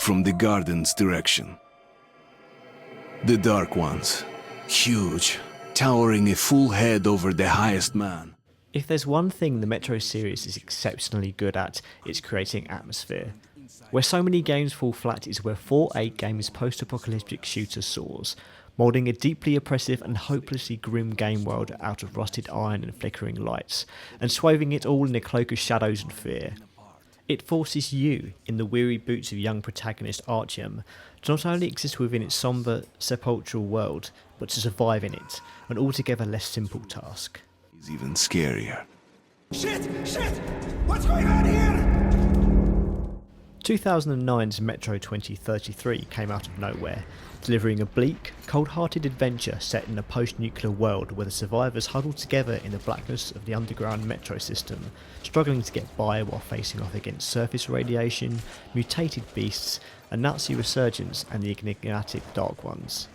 from the garden's direction. The Dark Ones, huge, towering a full head over the highest man. If there's one thing the Metro series is exceptionally good at, it's creating atmosphere. Where so many games fall flat is where 4A Games' post-apocalyptic shooter soars, moulding a deeply oppressive and hopelessly grim game world out of rusted iron and flickering lights, and swathing it all in a cloak of shadows and fear. It forces you, in the weary boots of young protagonist Artyom, to not only exist within its sombre, sepulchral world, but to survive in it, an altogether less simple task. It's even scarier. Shit! Shit! What's going on here? 2009's Metro 2033 came out of nowhere, delivering a bleak, cold-hearted adventure set in a post-nuclear world where the survivors huddled together in the blackness of the underground metro system, struggling to get by while facing off against surface radiation, mutated beasts, a Nazi resurgence and the enigmatic Dark Ones.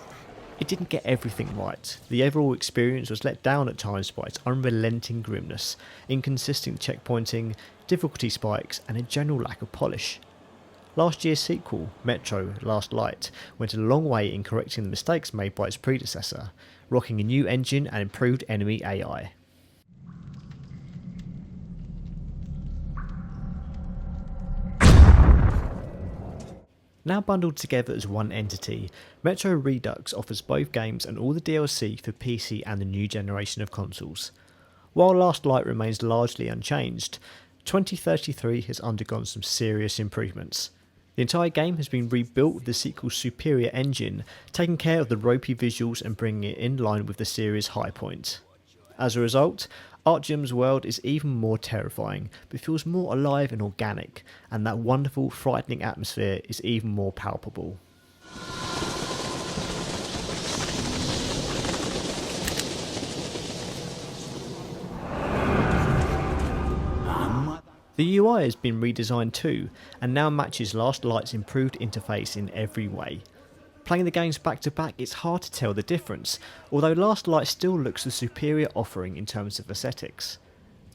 It didn't get everything right. The overall experience was let down at times by its unrelenting grimness, inconsistent checkpointing, difficulty spikes and a general lack of polish. Last year's sequel, Metro Last Light, went a long way in correcting the mistakes made by its predecessor, rocking a new engine and improved enemy AI. Now bundled together as one entity, Metro Redux offers both games and all the DLC for PC and the new generation of consoles. While Last Light remains largely unchanged, 2033 has undergone some serious improvements. The entire game has been rebuilt with the sequel's superior engine, taking care of the ropey visuals and bringing it in line with the series' high point. As a result, Artyom's world is even more terrifying, but feels more alive and organic, and that wonderful, frightening atmosphere is even more palpable. The UI has been redesigned too, and now matches Last Light's improved interface in every way. Playing the games back to back, it's hard to tell the difference, although Last Light still looks the superior offering in terms of aesthetics.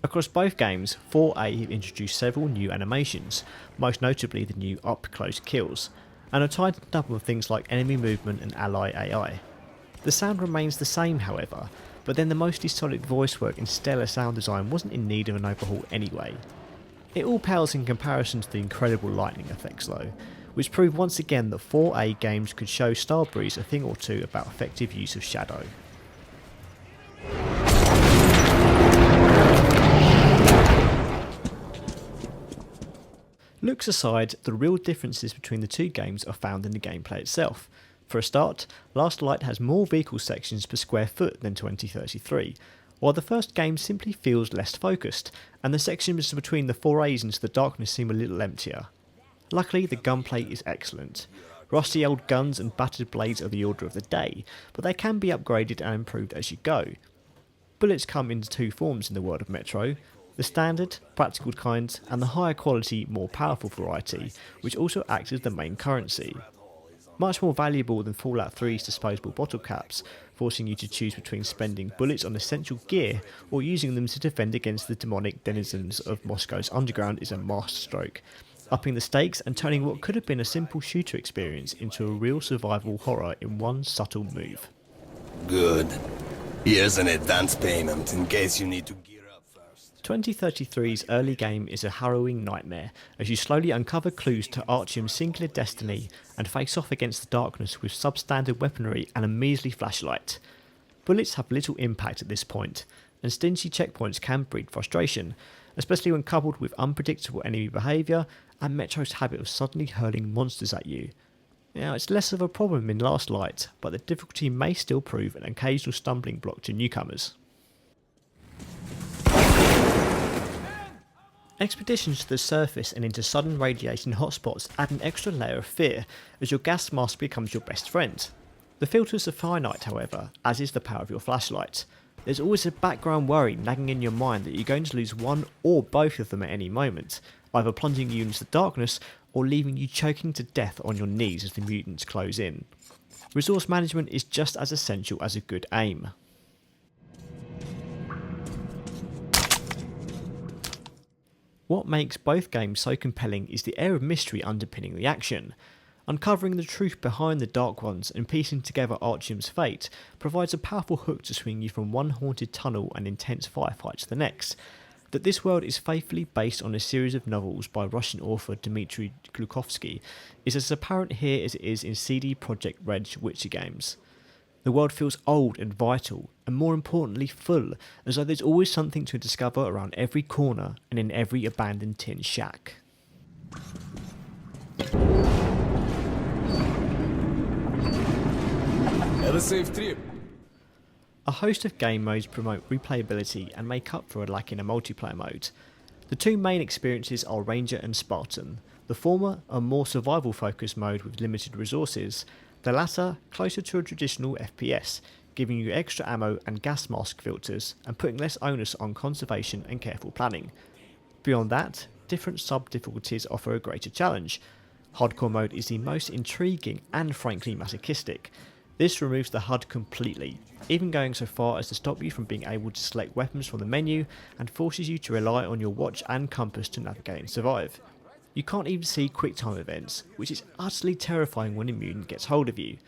Across both games, 4A have introduced several new animations, most notably the new up-close kills, and have tightened up on things like enemy movement and ally AI. The sound remains the same however, but then the mostly solid voice work and stellar sound design wasn't in need of an overhaul anyway. It all pales in comparison to the incredible lightning effects though, which prove once again that 4A games could show Starbreeze a thing or two about effective use of shadow. Looks aside, the real differences between the two games are found in the gameplay itself. For a start, Last Light has more vehicle sections per square foot than 2033, while the first game simply feels less focused, and the sections between the forays into the darkness seem a little emptier. Luckily, the gunplay is excellent. Rusty old guns and battered blades are the order of the day, but they can be upgraded and improved as you go. Bullets come in two forms in the world of Metro: the standard, practical kinds, and the higher quality, more powerful variety, which also acts as the main currency. Much more valuable than Fallout 3's disposable bottle caps, forcing you to choose between spending bullets on essential gear or using them to defend against the demonic denizens of Moscow's underground is a masterstroke, upping the stakes and turning what could have been a simple shooter experience into a real survival horror in one subtle move. Good. Here's an advance payment in case you need to gear up first. 2033's early game is a harrowing nightmare as you slowly uncover clues to Artyom's singular destiny and face off against the darkness with substandard weaponry and a measly flashlight. Bullets have little impact at this point, and stingy checkpoints can breed frustration, especially when coupled with unpredictable enemy behaviour and Metro's habit of suddenly hurling monsters at you. Now, it's less of a problem in Last Light, but the difficulty may still prove an occasional stumbling block to newcomers. Expeditions to the surface and into sudden radiation hotspots add an extra layer of fear, as your gas mask becomes your best friend. The filters are finite however, as is the power of your flashlight. There's always a background worry nagging in your mind that you're going to lose one or both of them at any moment, either plunging you into the darkness or leaving you choking to death on your knees as the mutants close in. Resource management is just as essential as a good aim. What makes both games so compelling is the air of mystery underpinning the action. Uncovering the truth behind the Dark Ones and piecing together Artyom's fate provides a powerful hook to swing you from one haunted tunnel and intense firefight to the next. That this world is faithfully based on a series of novels by Russian author Dmitry Glukhovsky is as apparent here as it is in CD Projekt Red's Witcher games. The world feels old and vital, and more importantly full, as though there's always something to discover around every corner and in every abandoned tin shack. Have a safe trip. A host of game modes promote replayability and make up for a lack in a multiplayer mode. The two main experiences are Ranger and Spartan, the former a more survival focused mode with limited resources, the latter closer to a traditional FPS, giving you extra ammo and gas mask filters and putting less onus on conservation and careful planning. Beyond that, different sub-difficulties offer a greater challenge. Hardcore mode is the most intriguing and frankly masochistic. This removes the HUD completely, even going so far as to stop you from being able to select weapons from the menu and forces you to rely on your watch and compass to navigate and survive. You can't even see QuickTime events, which is utterly terrifying when a mutant gets hold of you.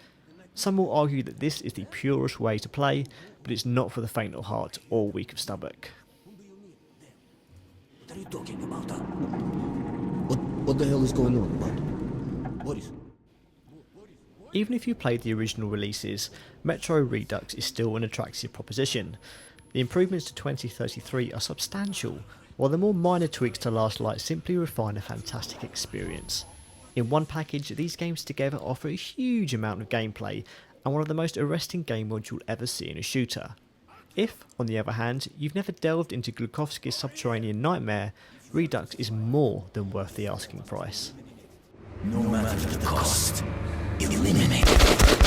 Some will argue that this is the purest way to play, but it's not for the faint of heart or weak of stomach. What are you talking about? What the hell is going on, bud? What is... Even if you played the original releases, Metro Redux is still an attractive proposition. The improvements to 2033 are substantial, while the more minor tweaks to Last Light simply refine a fantastic experience. In one package, these games together offer a huge amount of gameplay and one of the most arresting game modes you'll ever see in a shooter. If, on the other hand, you've never delved into Glukhovsky's subterranean nightmare, Redux is more than worth the asking price. No matter the cost, eliminate.